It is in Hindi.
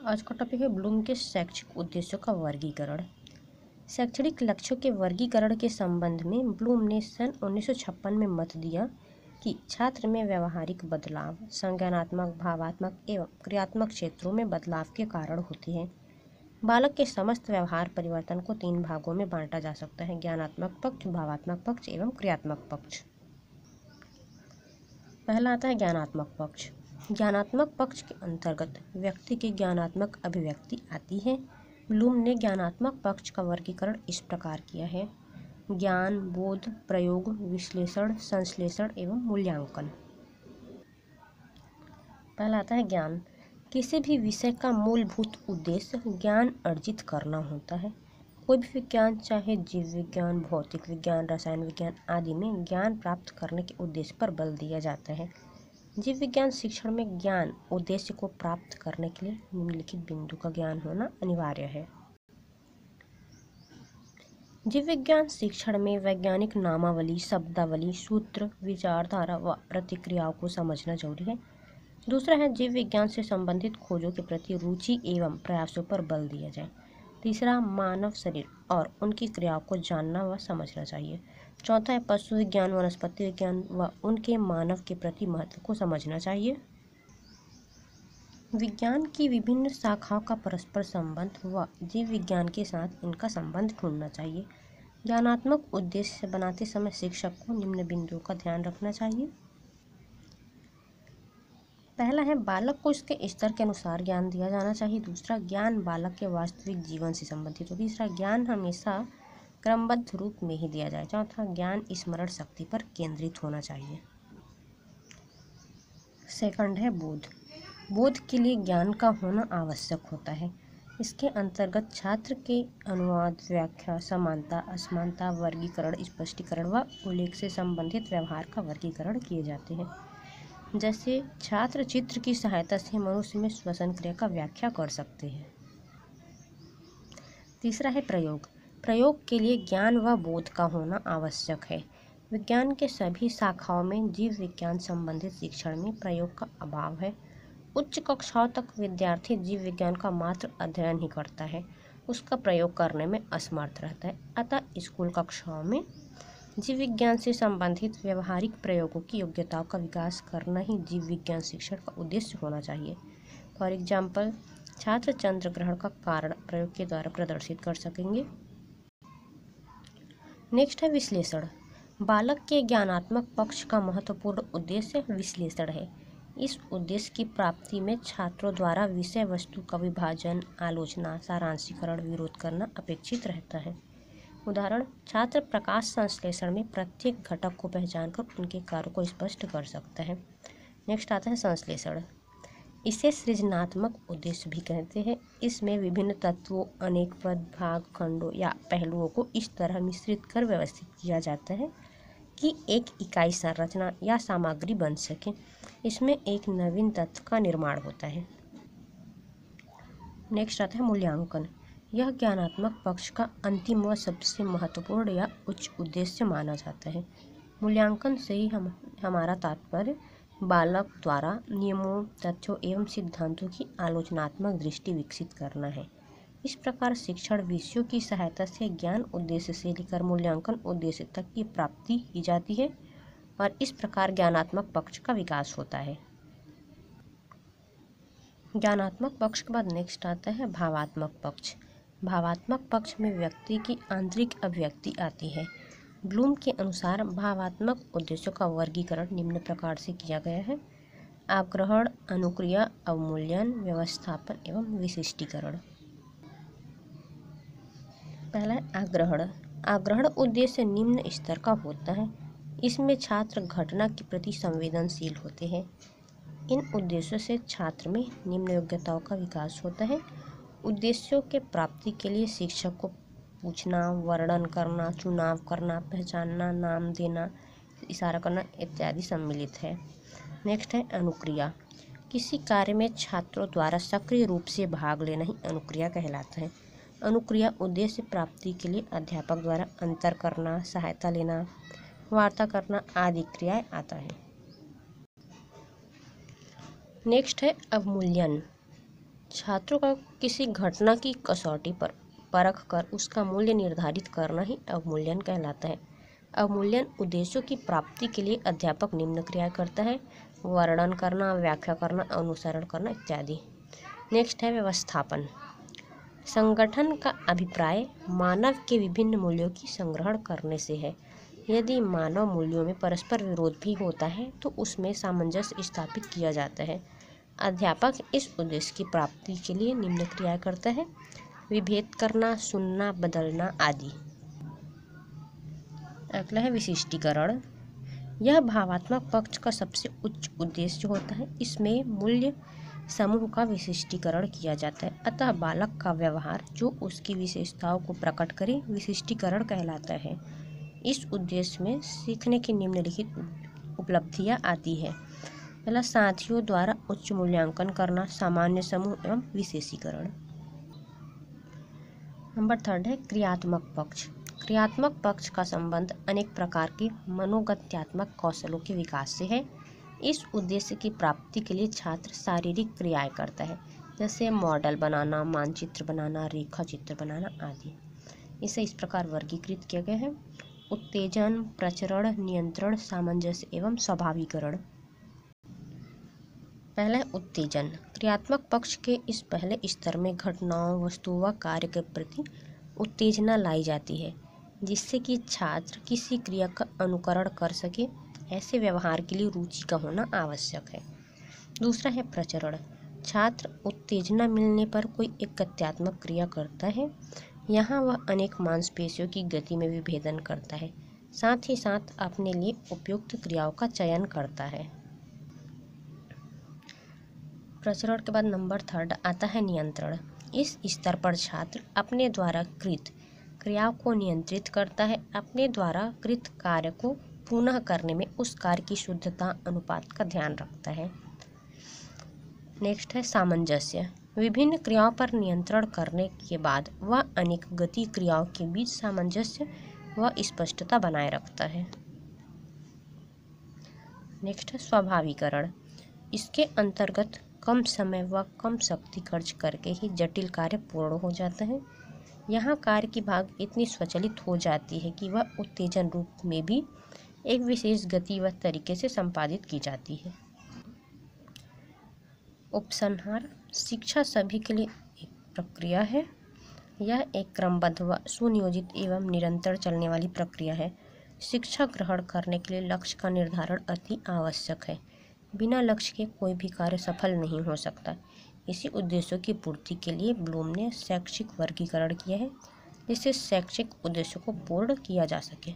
आज का टॉपिक है ब्लूम के शैक्षिक उद्देश्यों का वर्गीकरण। शैक्षणिक लक्ष्यों के वर्गीकरण के संबंध में ब्लूम ने सन 1956 में मत दिया कि छात्र में व्यवहारिक बदलाव संज्ञानात्मक, भावात्मक एवं क्रियात्मक क्षेत्रों में बदलाव के कारण होते हैं। बालक के समस्त व्यवहार परिवर्तन को 3 भागों में बांटा जा सकता है: ज्ञानात्मक पक्ष, भावात्मक पक्ष एवं क्रियात्मक पक्ष। पहला आता है ज्ञानात्मक पक्ष। ज्ञानात्मक पक्ष के अंतर्गत व्यक्ति की ज्ञानात्मक अभिव्यक्ति आती है। ब्लूम ने ज्ञानात्मक पक्ष का वर्गीकरण इस प्रकार किया है: ज्ञान, बोध, प्रयोग, विश्लेषण, संश्लेषण एवं मूल्यांकन। पहला आता है ज्ञान। किसी भी विषय का मूलभूत उद्देश्य ज्ञान अर्जित करना होता है। कोई भी विज्ञान, चाहे जीव विज्ञान, भौतिक विज्ञान, रसायन विज्ञान आदि में ज्ञान प्राप्त करने के उद्देश्य पर बल दिया जाता है। जीव विज्ञान शिक्षण में ज्ञान उद्देश्य को प्राप्त करने के लिए निम्नलिखित बिंदु का ज्ञान होना अनिवार्य है। जीव विज्ञान शिक्षण में वैज्ञानिक नामावली, शब्दावली, सूत्र, विचारधारा व प्रतिक्रियाओं को समझना जरूरी है। दूसरा है जीव विज्ञान से संबंधित खोजों के प्रति रुचि एवं प्रयासों पर बल दिया जाए। तीसरा, मानव शरीर और उनकी क्रियाओं को जानना व समझना चाहिए। चौथा है पशु विज्ञान, वनस्पति विज्ञान व उनके मानव के प्रति महत्व को समझना चाहिए। विज्ञान की विभिन्न शाखाओं का परस्पर संबंध व जीव विज्ञान के साथ इनका संबंध ढूंढना चाहिए। ज्ञानात्मक उद्देश्य बनाते समय शिक्षक को निम्न बिंदुओं का ध्यान रखना चाहिए। पहला है बालक को इसके स्तर के अनुसार ज्ञान दिया जाना चाहिए। दूसरा, ज्ञान बालक के वास्तविक जीवन से संबंधित हो। तीसरा, ज्ञान हमेशा क्रमबद्ध रूप में ही दिया जाए। चौथा, ज्ञान स्मरण शक्ति पर केंद्रित होना चाहिए। सेकंड है बोध। बोध के लिए ज्ञान का होना आवश्यक होता है। इसके अंतर्गत छात्र के अनुवाद, व्याख्या, समानता, असमानता, वर्गीकरण, स्पष्टीकरण व उल्लेख से संबंधित व्यवहार का वर्गीकरण किए जाते हैं। जैसे छात्र चित्र की सहायता से मनुष्य में श्वसन क्रिया का व्याख्या कर सकते हैं। तीसरा है प्रयोग। प्रयोग के लिए ज्ञान व बोध का होना आवश्यक है। विज्ञान के सभी शाखाओं में जीव विज्ञान संबंधित शिक्षण में प्रयोग का अभाव है। उच्च कक्षाओं तक विद्यार्थी जीव विज्ञान का मात्र अध्ययन ही करता है, उसका प्रयोग करने में असमर्थ रहता है। अतः स्कूल कक्षाओं में जीव विज्ञान से संबंधित व्यवहारिक प्रयोगों की योग्यताओं का विकास करना ही जीव विज्ञान शिक्षण का उद्देश्य होना चाहिए। फॉर एग्जाम्पल, छात्र चंद्र ग्रहण का कारण प्रयोग के द्वारा प्रदर्शित कर सकेंगे। नेक्स्ट है विश्लेषण। बालक के ज्ञानात्मक पक्ष का महत्वपूर्ण उद्देश्य विश्लेषण है। इस उद्देश्य की प्राप्ति में छात्रों द्वारा विषय वस्तु का विभाजन, आलोचना, सारांशीकरण, विरोध करना अपेक्षित रहता है। उदाहरण, छात्र प्रकाश संश्लेषण में प्रत्येक घटक को पहचानकर उनके कार्य को स्पष्ट कर सकता है। नेक्स्ट आता है संश्लेषण। इसे सृजनात्मक उद्देश्य भी कहते हैं। इसमें विभिन्न तत्वों, अनेक पद, भाग, खंडों या पहलुओं को इस तरह मिश्रित कर व्यवस्थित किया जाता है कि एक इकाई संरचना या सामग्री बन सके। इसमें एक नवीन तत्व का निर्माण होता है। नेक्स्ट आता है मूल्यांकन। यह ज्ञानात्मक पक्ष का अंतिम व सबसे महत्वपूर्ण या उच्च उद्देश्य माना जाता है। मूल्यांकन से ही हमारा तात्पर्य बालक द्वारा नियमों, तथ्यों एवं सिद्धांतों की आलोचनात्मक दृष्टि विकसित करना है। इस प्रकार शिक्षण विषयों की सहायता से ज्ञान उद्देश्य से लेकर मूल्यांकन उद्देश्य तक की प्राप्ति की जाती है और इस प्रकार ज्ञानात्मक पक्ष का विकास होता है। ज्ञानात्मक पक्ष के बाद नेक्स्ट आता है भावात्मक पक्ष। भावात्मक पक्ष में व्यक्ति की आंतरिक अभिव्यक्ति आती है। ब्लूम के अनुसार भावात्मक उद्देश्यों का वर्गीकरण निम्न प्रकार से किया गया है: आग्रहण, अनुक्रिया, अवमूल्यन, व्यवस्थापन एवं विशिष्टीकरण। पहला है आग्रहण। आग्रहण उद्देश्य निम्न स्तर का होता है। इसमें छात्र घटना के प्रति संवेदनशील होते हैं। इन उद्देश्यों से छात्र में निम्न योग्यताओं का विकास होता है। उद्देश्यों के प्राप्ति के लिए शिक्षक को पूछना, वर्णन करना, चुनाव करना, पहचानना, नाम देना, इशारा करना इत्यादि सम्मिलित है। नेक्स्ट है अनुक्रिया। किसी कार्य में छात्रों द्वारा सक्रिय रूप से भाग लेना ही अनुक्रिया कहलाता है। अनुक्रिया उद्देश्य प्राप्ति के लिए अध्यापक द्वारा अंतर करना, सहायता लेना, वार्ता करना आदि क्रियाएं आता है। नेक्स्ट है अवमूल्यन। छात्रों का किसी घटना की कसौटी पर परख कर उसका मूल्य निर्धारित करना ही अवमूल्यन कहलाता है। अवमूल्यन उद्देश्यों की प्राप्ति के लिए अध्यापक निम्न क्रियाएं करता है: वर्णन करना, व्याख्या करना, अनुसरण करना इत्यादि। नेक्स्ट है व्यवस्थापन। संगठन का अभिप्राय मानव के विभिन्न मूल्यों की संग्रहण करने से है। यदि मानव मूल्यों में परस्पर विरोध भी होता है तो उसमें सामंजस्य स्थापित किया जाता है। अध्यापक इस उद्देश्य की प्राप्ति के लिए निम्न क्रियाएं करता है: विभेद करना, सुनना, बदलना आदि। अगला है विशिष्टीकरण। यह भावात्मक पक्ष का सबसे उच्च उद्देश्य होता है। इसमें मूल्य समूह का विशिष्टीकरण किया जाता है। अतः बालक का व्यवहार जो उसकी विशेषताओं को प्रकट करे विशिष्टीकरण कहलाता है। इस उद्देश्य में सीखने की निम्नलिखित उपलब्धियां आती है: पहला, साथियों द्वारा उच्च मूल्यांकन करना, सामान्य समूह एवं विशेषीकरण। नंबर 3 है क्रियात्मक पक्ष। क्रियात्मक पक्ष का संबंध अनेक प्रकार के मनोगत्यात्मक कौशलों के विकास से है। इस उद्देश्य की प्राप्ति के लिए छात्र शारीरिक क्रियाएं करता है, जैसे मॉडल बनाना, मानचित्र बनाना, रेखा चित्र बनाना आदि। इसे इस प्रकार वर्गीकृत किया गया है: उत्तेजन, प्रचरण, नियंत्रण, सामंजस्य एवं स्वाभाविकरण। पहला है उत्तेजन। क्रियात्मक पक्ष के इस पहले स्तर में घटनाओं, वस्तुओं व कार्य के प्रति उत्तेजना लाई जाती है, जिससे कि छात्र किसी क्रिया का अनुकरण कर सके। ऐसे व्यवहार के लिए रुचि का होना आवश्यक है। दूसरा है प्रचरण। छात्र उत्तेजना मिलने पर कोई एक गत्यात्मक क्रिया करता है। यहाँ वह अनेक मांसपेशियों की गति में विभेदन करता है, साथ ही साथ अपने लिए उपयुक्त क्रियाओं का चयन करता है। प्रचरण के बाद नंबर 3 आता है नियंत्रण। इस स्तर पर छात्र अपने द्वारा कृत क्रियाओं को नियंत्रित करता है। अपने द्वारा कृत कार्य को पुनः करने में उस कार्य की शुद्धता, अनुपात का ध्यान रखता है। नेक्स्ट है सामंजस्य। विभिन्न क्रियाओं पर नियंत्रण करने के बाद वह अनेक गति क्रियाओं के बीच सामंजस्य व स्पष्टता बनाए रखता है। नेक्स्ट है स्वाभाविकरण। इसके अंतर्गत कम समय व कम शक्ति खर्च करके ही जटिल कार्य पूर्ण हो जाता है। यहाँ कार्य की भाग इतनी स्वचालित हो जाती है कि वह उत्तेजन रूप में भी एक विशेष गति व तरीके से संपादित की जाती है। उपसंहार। शिक्षा सभी के लिए एक प्रक्रिया है। यह एक क्रमबद्ध व सुनियोजित एवं निरंतर चलने वाली प्रक्रिया है। शिक्षा ग्रहण करने के लिए लक्ष्य का निर्धारण अति आवश्यक है। बिना लक्ष्य के कोई भी कार्य सफल नहीं हो सकता। इसी उद्देश्यों की पूर्ति के लिए ब्लूम ने शैक्षिक वर्गीकरण किया है, जिससे शैक्षिक उद्देश्यों को पूर्ण किया जा सके।